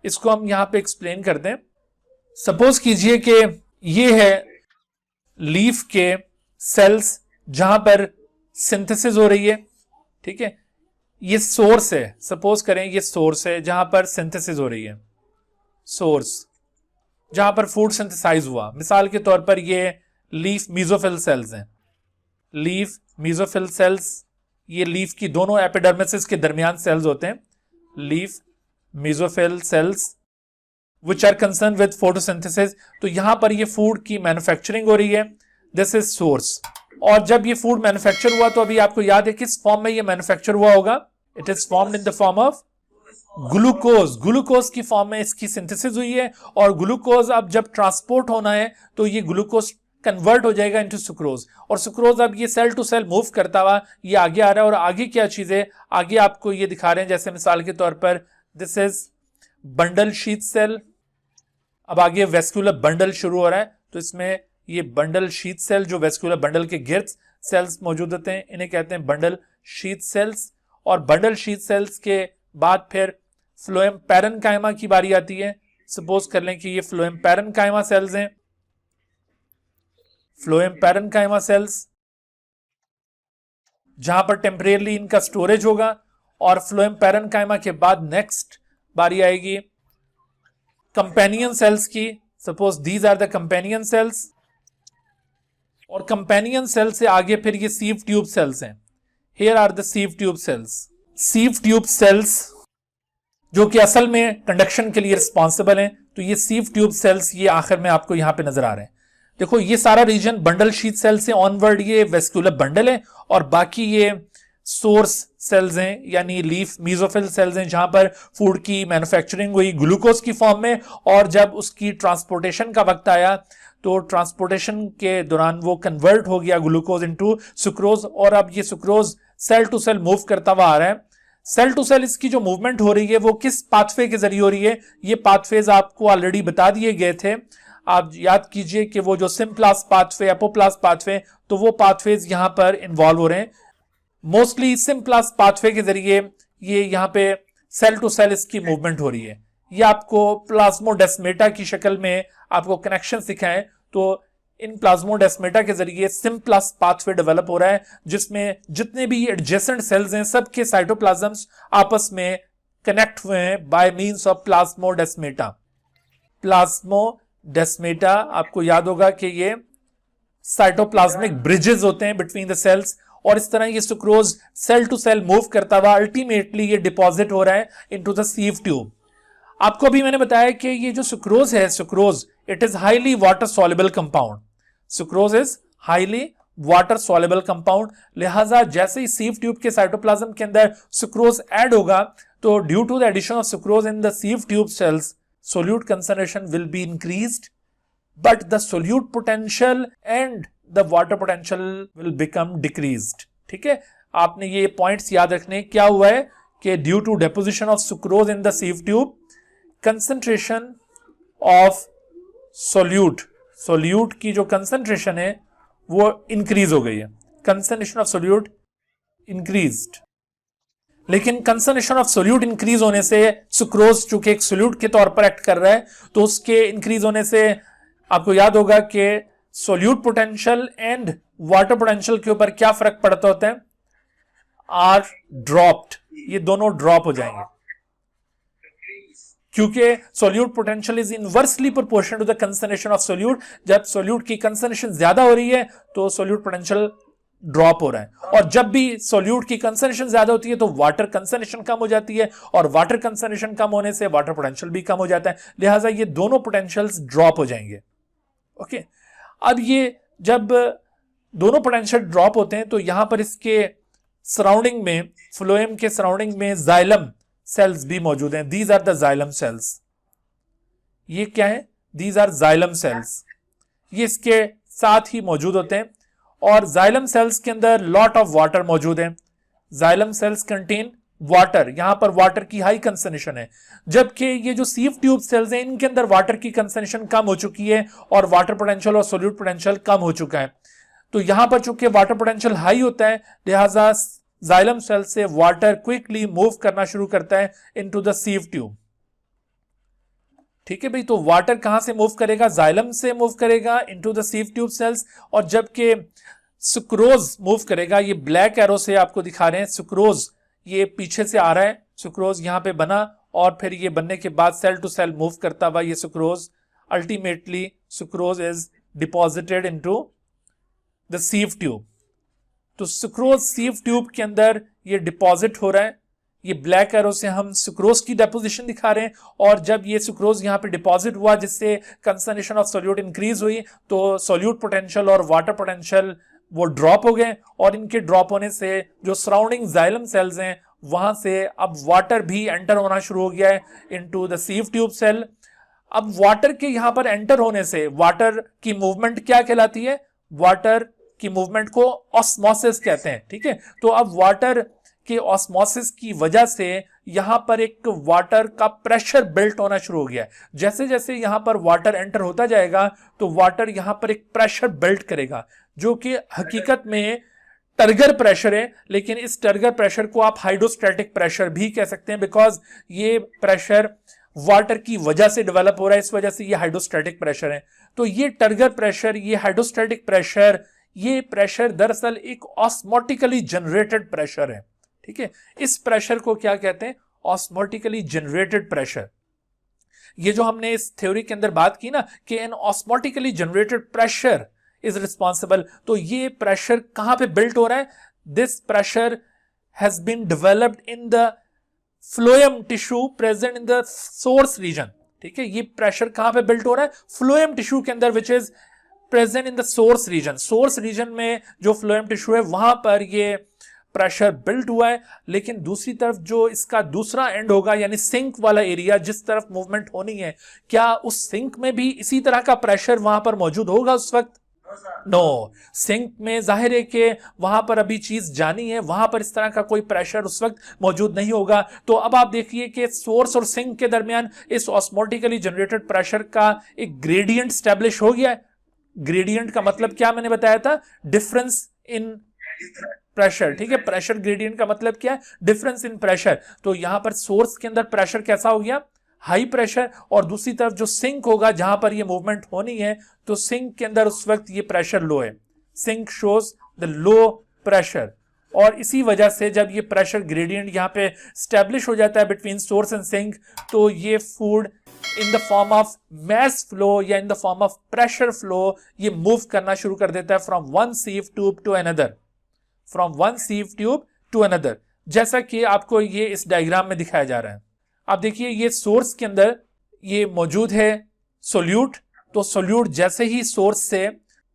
S1: इसको हम यहां पे एक्सप्लेन करते हैं। सपोज कीजिए कि ये है लीफ के सेल्स जहां पर सिंथेसिस हो रही है। ठीक है, ये सोर्स है, सपोज करें ये सोर्स है जहां पर सिंथेसिस हो रही है, सोर्स जहां पर फूड सिंथेसाइज हुआ। मिसाल के तौर पर ये लीफ मीजोफिल सेल्स हैं। लीफ मीजोफिल सेल्स, ये लीफ की दोनों एपिडर्मिस के दरमियान सेल्स होते हैं। Leaf mesophyll cells which are concern with photosynthesis. तो यहां पर ये फूड की मैन्युफैक्चरिंग हो रही है, दिस इज सोर्स। और जब ये फूड मैन्युफैक्चर हुआ तो अभी आपको याद है किस फॉर्म में ये मैन्युफैक्चर हुआ होगा? It is formed in the form of glucose. Glucose की फॉर्म में इसकी सिंथेसिस हुई है, और ग्लूकोज अब जब ट्रांसपोर्ट होना है तो ये ग्लूकोज कन्वर्ट हो जाएगा इनटू सुक्रोज, और सुक्रोज अब ये सेल टू सेल मूव करता हुआ ये आगे आ रहा है। और आगे क्या चीज है, आगे आपको ये दिखा रहे हैं, जैसे मिसाल के तौर पर this is bundle sheath cell. अब आगे वेस्कुलर बंडल शुरू हो रहा है, तो इसमें ये बंडल शीथ सेल जो वेस्कुलर बंडल के गिर्द सेल्स मौजूद होते हैं, इन्हें कहते हैं बंडल शीथ सेल्स। और बंडल शीथ सेल्स के बाद फिर फ्लोएम पैरेन्काइमा की बारी आती है। सपोज कर लें कि ये फ्लोएम पैरेन्काइमा सेल्स हैं, फ्लोएम पैरेन्काइमा सेल्स जहां पर टेम्परेरली इनका स्टोरेज होगा। और फ्लोएम पैरेन्काइमा के बाद नेक्स्ट बारी आएगी कंपेनियन सेल्स की। Suppose these are the companion cells, और कंपेनियन सेल से आगे फिर ये सीव ट्यूब सेल्स हैं। Here are the sieve tube cells. Sieve tube cells जो कि असल में कंडक्शन के लिए रिस्पॉन्सिबल हैं। तो ये सीव ट्यूब सेल्स ये आखिर में आपको यहां पे नजर आ रहे हैं। देखो ये सारा रीजन बंडल शीथ सेल से ऑनवर्ड ये वेस्कुलर बंडल है, और बाकी ये सोर्स सेल्स हैं, यानी लीफ मीजोफिल सेल्स हैं जहां पर फूड की मैन्युफैक्चरिंग हुई ग्लूकोज की फॉर्म में। और जब उसकी ट्रांसपोर्टेशन का वक्त आया तो ट्रांसपोर्टेशन के दौरान वो कन्वर्ट हो गया ग्लूकोज इनटू सुक्रोज, और अब ये sucrose cell to cell move करता हुआ आ रहा है। सेल टू सेल इसकी जो मूवमेंट हो रही है वो किस पाथवे के जरिए हो रही है? ये पाथवेज आपको ऑलरेडी बता दिए गए थे। आप याद कीजिए कि वो जो सिम्प्लास्ट पाथवे, एपोप्लास्ट पाथवे, तो वो पाथवेज यहां पर इन्वॉल्व हो रहे हैं। मोस्टली सिम्प्लास्ट पाथवे के जरिए ये यहां पे सेल टू सेल इसकी मूवमेंट हो रही है। ये आपको प्लाज्मोडेस्मेटा की शक्ल में आपको कनेक्शन दिखाएं, तो इन प्लाज्मोडेस्मेटा के जरिए सिम्प्लास्ट पाथवे डेवलप हो रहा है, जिसमें जितने भी एडजेसेंट सेल्स हैं सबके साइटोप्लाज्म्स आपस में कनेक्ट हुए हैं by means of plasmodesmata. Plasmodesmata आपको याद होगा कि ये साइटोप्लाज्मिक ब्रिजेस होते हैं बिटवीन द सेल्स, और इस तरह ये sucrose cell to cell move करता हुआ अल्टीमेटली ये डिपॉजिट हो रहा है इनटू द सीव ट्यूब। आपको अभी मैंने बताया कि ये जो सुक्रोज है, sucrose it is highly water soluble compound. Sucrose is highly water soluble compound, लिहाजा जैसे ही सीव ट्यूब के साइटोप्लाज्म के अंदर सुक्रोज ऐड होगा तो due to the addition of sucrose in the sieve tube cells solute concentration will be increased, but the solute potential and the water potential will become decreased। ठीक है, आपने ये points याद रखने। क्या हुआ है कि due to deposition of sucrose in the sieve tube, concentration of solute की जो कंसंट्रेशन है वो इंक्रीज हो गई है। कंसंट्रेशन ऑफ सोल्यूट इंक्रीज्ड, लेकिन कंसंट्रेशन ऑफ सोल्यूट इंक्रीज होने से सुक्रोज चूंकि एक सोल्यूट के तौर पर एक्ट कर रहा है, तो उसके इंक्रीज होने से आपको याद होगा कि solute potential and water potential के ऊपर क्या फर्क पड़ता होता है, आर ड्रॉप्ड, ये दोनों ड्रॉप हो जाएंगे, क्योंकि solute potential is inversely proportional to the concentration of solute. जब सोल्यूट की कंसंट्रेशन ज्यादा हो रही है तो सोल्यूट पोटेंशियल ड्रॉप हो रहा है, और जब भी सोल्यूट की कंसंट्रेशन ज्यादा होती है तो वाटर कंसंट्रेशन कम हो जाती है, और वाटर कंसंट्रेशन कम होने से वाटर पोटेंशियल भी कम हो जाता है, लिहाजा ये दोनों पोटेंशियल्स ड्रॉप हो जाएंगे। ओके, अब ये जब दोनों पोटेंशियल ड्रॉप होते हैं तो यहां पर इसके सराउंडिंग में, फ्लोएम के सराउंडिंग में जाइलम सेल्स भी मौजूद हैं। These are the xylem cells. ये क्या है? These are xylem cells. ये इसके साथ ही मौजूद होते हैं, और जाइलम सेल्स के अंदर लॉट ऑफ वाटर मौजूद है। जाइलम सेल्स कंटेन वाटर, यहां पर वाटर की हाई कंसंट्रेशन है, जबकि ये जो सीव ट्यूब सेल्स हैं इनके अंदर वाटर की कंसंट्रेशन कम हो चुकी है और वाटर पोटेंशियल और सोल्यूट पोटेंशियल कम हो चुका है। तो यहां पर चूंकि वाटर पोटेंशियल हाई होता है, लिहाजा जाइलम सेल से वाटर क्विकली मूव करना शुरू करता है इनटू द सीव ट्यूब। ठीक है भाई, तो वाटर कहां से मूव करेगा? जाइलम से मूव करेगा into the sieve tube sales, और जबकि सुक्रोज मूव करेगा, ये ब्लैक एरो से आपको दिखा रहे हैं, सुक्रोज ये पीछे से आ रहा है, सुक्रोज यहां पे बना, और फिर ये बनने के बाद सेल टू सेल मूव करता हुआ ये sucrose ultimately sucrose is deposited into the sieve tube. तो सुक्रोज सीव ट्यूब के अंदर ये डिपॉजिट हो रहा है, ये ब्लैक एरो से हम सुक्रोज की डेपोजिशन दिखा रहे हैं, और जब ये सुक्रोज यहां पे डिपॉजिट हुआ जिससे कंसंट्रेशन ऑफ सोल्यूट इंक्रीज हुई, तो सोल्यूट पोटेंशियल और वाटर पोटेंशियल वो ड्रॉप हो गए, और इनके ड्रॉप होने से जो सराउंडिंग जाइलम सेल्स हैं वहां से अब वाटर भी एंटर होना शुरू हो गया है into the sieve tube cell. अब वाटर के यहां पर एंटर होने से वाटर की मूवमेंट क्या कहलाती है? वाटर की मूवमेंट को ऑस्मोसिस कहते हैं। ठीक है, तो अब वाटर के ऑस्मोसिस की वजह से यहां पर एक वाटर का प्रेशर बिल्ट होना शुरू हो गया है। जैसे जैसे यहां पर वाटर एंटर होता जाएगा तो वाटर यहां पर एक प्रेशर बिल्ट करेगा, जो कि हकीकत में टर्गर प्रेशर है, लेकिन इस टर्गर प्रेशर को आप हाइड्रोस्टैटिक प्रेशर भी कह सकते हैं, बिकॉज ये प्रेशर वाटर की वजह से डेवलप हो रहा है, इस वजह से ये हाइड्रोस्टैटिक प्रेशर है। तो ये टर्गर प्रेशर, ये हाइड्रोस्टैटिक प्रेशर, ये प्रेशर दरअसल एक ऑस्मोटिकली जनरेटेड प्रेशर है। ठीक है, इस प्रेशर को क्या कहते हैं? Osmotically generated pressure. ये जो हमने इस थ्योरी के अंदर बात की ना कि an osmotically generated pressure is responsible, तो ये प्रेशर कहां पे बिल्ट हो रहा है? This pressure has been developed in the phloem tissue present in the source region. ठीक है, ये प्रेशर कहां पे बिल्ट हो रहा है? फ्लोएम टिश्यू के अंदर, which is present in the source region. Source region में जो फ्लोएम टिश्यू है वहां पर ये प्रेशर बिल्ट हुआ है, लेकिन दूसरी तरफ जो इसका दूसरा एंड होगा, यानी सिंक वाला एरिया जिस तरफ मूवमेंट होनी है, क्या उस सिंक में भी इसी तरह का प्रेशर वहां पर मौजूद होगा उस वक्त? नो, सिंक में जाहिर है कि वहां पर अभी चीज जानी है, वहां पर इस तरह का कोई प्रेशर उस वक्त मौजूद नहीं होगा। तो अब आप देखिए कि सोर्स और सिंक के दरमियान इस ऑस्मोटिकली जनरेटेड प्रेशर का एक ग्रेडियंट स्टैब्लिश हो गया है। ग्रेडियंट का मतलब क्या मैंने बताया था, डिफरेंस इन प्रेशर, ठीक है। प्रेशर ग्रेडियंट का मतलब क्या है, डिफरेंस इन प्रेशर। तो यहां पर सोर्स के अंदर प्रेशर कैसा हो गया, हाई प्रेशर, और दूसरी तरफ जो सिंक होगा जहां पर ये मूवमेंट होनी है, तो सिंक के अंदर उस वक्त ये प्रेशर लो है। Sink shows the low pressure, और इसी वजह से जब ये प्रेशर ग्रेडियंट यहां पे स्टैब्लिश हो जाता है बिटवीन सोर्स एंड सिंक, तो ये food in the form of mass flow या in the form of pressure flow ये मूव करना शुरू कर देता है from one sieve tube to another, from one sieve tube to another, जैसा कि आपको ये इस डायग्राम में दिखाया जा रहा है। आप देखिए ये सोर्स के अंदर ये मौजूद है सोल्यूट, तो सोल्यूट जैसे ही सोर्स से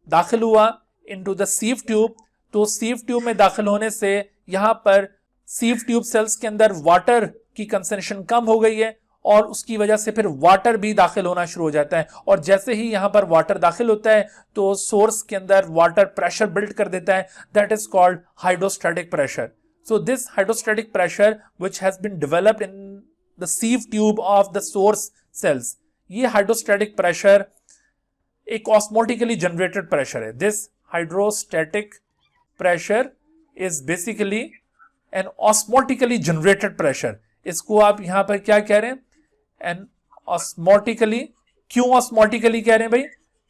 S1: दाखिल हुआ इनटू द सीव ट्यूब, तो सीव ट्यूब में दाखिल होने से यहां पर सीव ट्यूब सेल्स के अंदर वाटर की कंसंट्रेशन कम हो गई है, और उसकी वजह से फिर वाटर भी दाखिल होना शुरू हो जाता है। और जैसे ही यहां पर वाटर दाखिल होता है तो सोर्स के अंदर वाटर प्रेशर बिल्ड कर देता है, that is called hydrostatic pressure. So this hydrostatic pressure which has been developed in the sieve tube of the source cells, ये हाइड्रोस्टैटिक प्रेशर एक ऑस्मोटिकली जनरेटेड प्रेशर है। This hydrostatic pressure is basically an osmotically generated pressure. इसको आप यहां पर क्या कह रहे हैं, एन ऑस्मोटिकली। क्यों ऑस्मोटिकली कह रहे हैं भाई,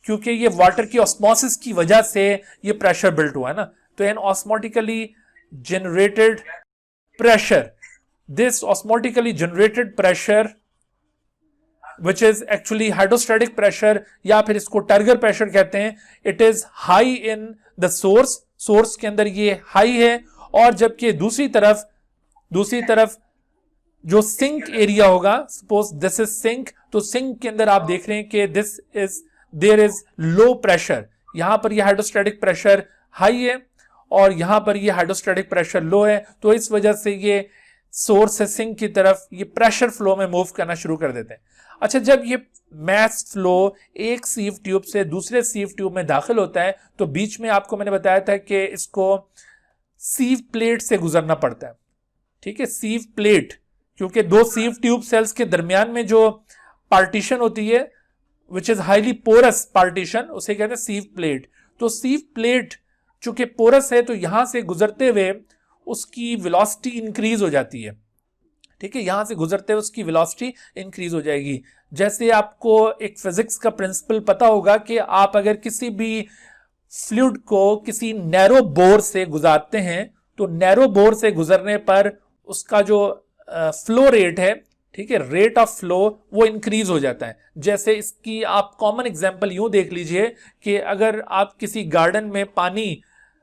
S1: क्योंकि ये वाटर की ऑस्मोसिस की वजह से ये प्रेशर बिल्ट हुआ है ना। तो an osmotically generated pressure, this osmotically generated pressure which is actually hydrostatic pressure, या फिर इसको टर्गर प्रेशर कहते हैं, it is high in the source, source के अंदर ये हाई है, और जबकि दूसरी तरफ जो सिंक एरिया होगा, सपोज दिस इज सिंक, तो सिंक के अंदर आप देख रहे हैं कि देयर इज लो प्रेशर। यहां पर ये हाइड्रोस्टैटिक प्रेशर हाई है और यहां पर ये हाइड्रोस्टैटिक प्रेशर लो है, तो इस वजह से ये सोर्स से सिंक की तरफ ये प्रेशर फ्लो में मूव करना शुरू कर देते हैं। अच्छा, जब ये मैस फ्लो एक सीव ट्यूब से दूसरे सीव ट्यूब में दाखिल होता है, तो बीच में आपको मैंने बताया था कि इसको सीव प्लेट से गुजरना पड़ता है, ठीक है। सीव प्लेट, क्योंकि दो सीव ट्यूब सेल्स के दरमियान में जो पार्टीशन होती है which is highly porous partition, उसे कहते हैं सीव प्लेट। तो सीव प्लेट चूंकि पोरस है, तो यहां से गुजरते हुए उसकी वेलोसिटी इंक्रीज हो जाती है, ठीक है। यहां से गुजरते हुए उसकी वेलोसिटी इंक्रीज हो जाएगी। जैसे आपको एक फिजिक्स का प्रिंसिपल पता होगा कि आप अगर किसी भी फ्लूइड को किसी नैरो बोर से गुजारते हैं, तो नैरो बोर से गुजरने पर उसका जो फ्लो रेट है, ठीक है, रेट ऑफ फ्लो, वो इंक्रीज हो जाता है। जैसे इसकी आप कॉमन एग्जांपल यूं देख लीजिए कि अगर आप किसी गार्डन में पानी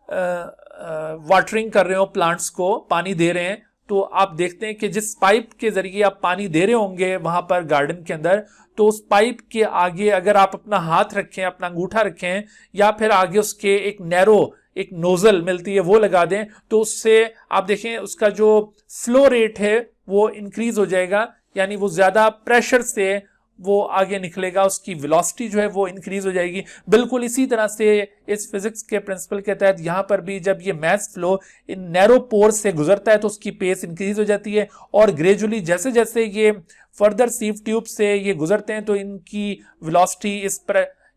S1: वाटरिंग कर रहे हो, प्लांट्स को पानी दे रहे हैं, तो आप देखते हैं कि जिस पाइप के जरिए आप पानी दे रहे होंगे वहां पर गार्डन के अंदर, तो उस पाइप के आगे अगर आप अपना हाथ रखें, अपना अंगूठा रखें, या फिर आगे उसके एक नैरो एक नोजल मिलती है वो लगा दें, तो उससे आप देखें उसका जो फ्लो रेट है वो इंक्रीज हो जाएगा, यानी वो ज्यादा प्रेशर से वो आगे निकलेगा, उसकी वेलोसिटी जो है वो इंक्रीज हो जाएगी। बिल्कुल इसी तरह से इस फिजिक्स के प्रिंसिपल के तहत यहां पर भी जब ये मैस फ्लो इन नैरो पोर से गुजरता है तो उसकी पेस इंक्रीज हो जाती है, और ग्रेजुअली जैसे जैसे ये फर्दर सीव ट्यूब से ये गुजरते हैं तो इनकी वेलोसिटी,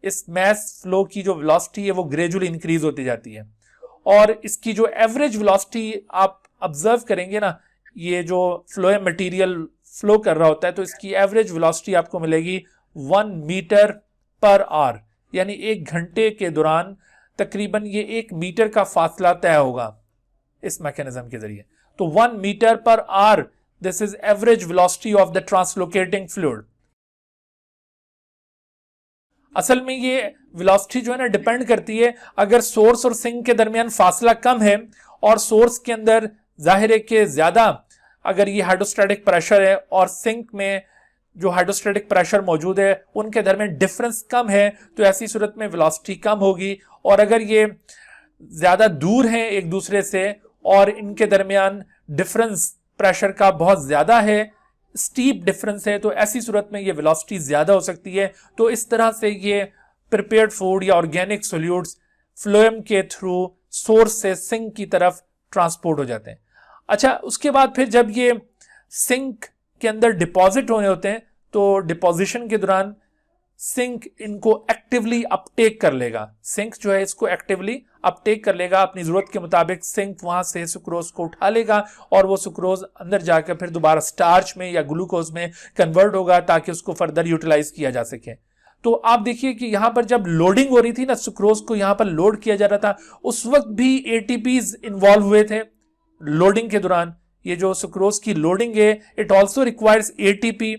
S1: इस मैस फ्लो की जो वेलोसिटी है वो ग्रेजुअली इंक्रीज होती जाती है। और इसकी जो एवरेज वेलोसिटी आप ऑब्जर्व करेंगे ना, ये जो फ्लो मटेरियल फ्लो कर रहा होता है, तो इसकी एवरेज वेलोसिटी आपको मिलेगी 1 मीटर पर आवर, यानी 1 घंटे के दौरान तकरीबन ये 1 मीटर का फासला तय होगा इस मैकेनिज्म के जरिए। तो 1 मीटर पर hour, this is average velocity of the translocating fluid. असल में ये वेलोसिटी जो है ना डिपेंड करती है, अगर सोर्स और सिंक के दरमियान फासला कम है और सोर्स के अंदर जाहिर है कि ज्यादा अगर ये हाइड्रोस्टैटिक प्रेशर है और सिंक में जो हाइड्रोस्टैटिक प्रेशर मौजूद है उनके दरमियान डिफरेंस कम है, तो ऐसी सूरत में वेलोसिटी कम होगी। और अगर ये ज्यादा दूर हैं एक दूसरे से और इनके दरमियान डिफरेंस प्रेशर का बहुत ज्यादा है, स्टीप डिफरेंस है, तो ऐसी सूरत में ये वेलोसिटी ज्यादा हो सकती है। तो इस तरह से ये प्रिपेयर्ड फूड या ऑर्गेनिक सोल्यूट्स फ्लोएम के थ्रू सोर्स से सिंक की तरफ ट्रांसपोर्ट हो जाते हैं। अच्छा, उसके बाद फिर जब ये सिंक के अंदर डिपॉजिट होने होते हैं तो डिपॉजिशन के दौरान सिंक इनको एक्टिवली अपटेक कर लेगा। सिंक जो है इसको एक्टिवली अपटेक कर लेगा, अपनी जरूरत के मुताबिक सिंक वहां से सुक्रोज को उठा लेगा और वो सुक्रोज अंदर जाकर फिर दोबारा स्टार्च में या ग्लूकोज में कन्वर्ट होगा ताकि उसको फर्दर यूटिलाइज किया जा सके। तो आप देखिए कि यहां पर जब लोडिंग हो रही थी ना, सुक्रोज को यहां पर लोड किया जा रहा था, उस वक्त भी एटीपीज इन्वॉल्व हुए थे लोडिंग के दौरान। ये जो सुक्रोज की लोडिंग है इट ऑल्सो रिक्वायर्स एटीपी,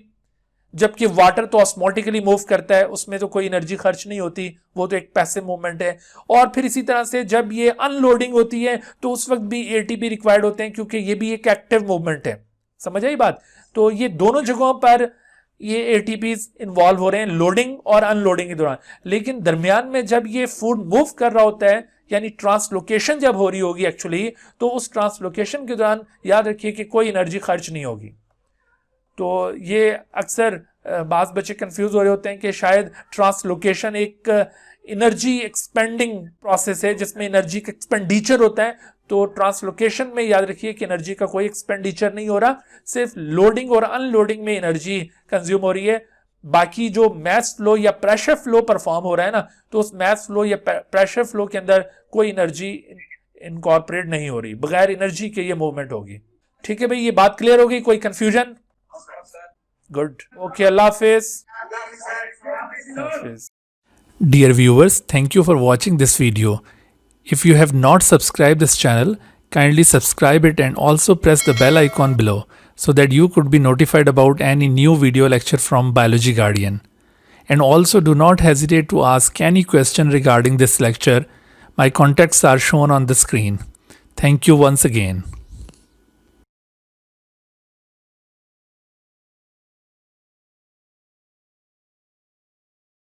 S1: जबकि वाटर तो ऑस्मोटिकली मूव करता है, उसमें तो कोई एनर्जी खर्च नहीं होती, वो तो एक पैसिव मूवमेंट है। और फिर इसी तरह से जब ये अनलोडिंग होती है तो उस वक्त भी एटीपी रिक्वायर्ड होते हैं क्योंकि ये भी एक एक्टिव मूवमेंट है। समझ आई बात? तो ये दोनों जगहों पर ये एटीपीज इन्वॉल्व हो रहे हैं लोडिंग और अनलोडिंग के दौरान। लेकिन दरमियान में जब ये फूड मूव कर रहा होता है, यानी ट्रांसलोकेशन जब हो रही होगी एक्चुअली, तो उस ट्रांसलोकेशन के दौरान याद रखिए कि कोई एनर्जी खर्च नहीं होगी। तो ये अक्सर बाज़ बच्चे कंफ्यूज हो रहे होते हैं कि शायद ट्रांसलोकेशन एक एनर्जी एक्सपेंडिंग प्रोसेस है जिसमें एनर्जी का एक्सपेंडिचर होता है। तो ट्रांसलोकेशन में याद रखिए कि एनर्जी का कोई एक्सपेंडिचर नहीं हो रहा, सिर्फ लोडिंग और अनलोडिंग में एनर्जी कंज्यूम हो रही है। बाकी जो मैस फ्लो या प्रेशर फ्लो परफॉर्म हो रहा है ना, तो उस मैस फ्लो या प्रेशर फ्लो के अंदर कोई एनर्जी इनकॉर्पोरेट नहीं हो रही, बगैर एनर्जी के ये मूवमेंट होगी। ठीक है भाई, ये बात क्लियर होगी? कोई confusion? Good, okay, Allah Hafiz.
S2: Dear viewers, thank you for watching this video. If you have not subscribed this channel, kindly subscribe it and also press the bell icon below so that you could be notified about any new video lecture from Biology Guardian. And also do not hesitate to ask any question regarding this lecture. My contacts are shown on the screen. Thank you once again.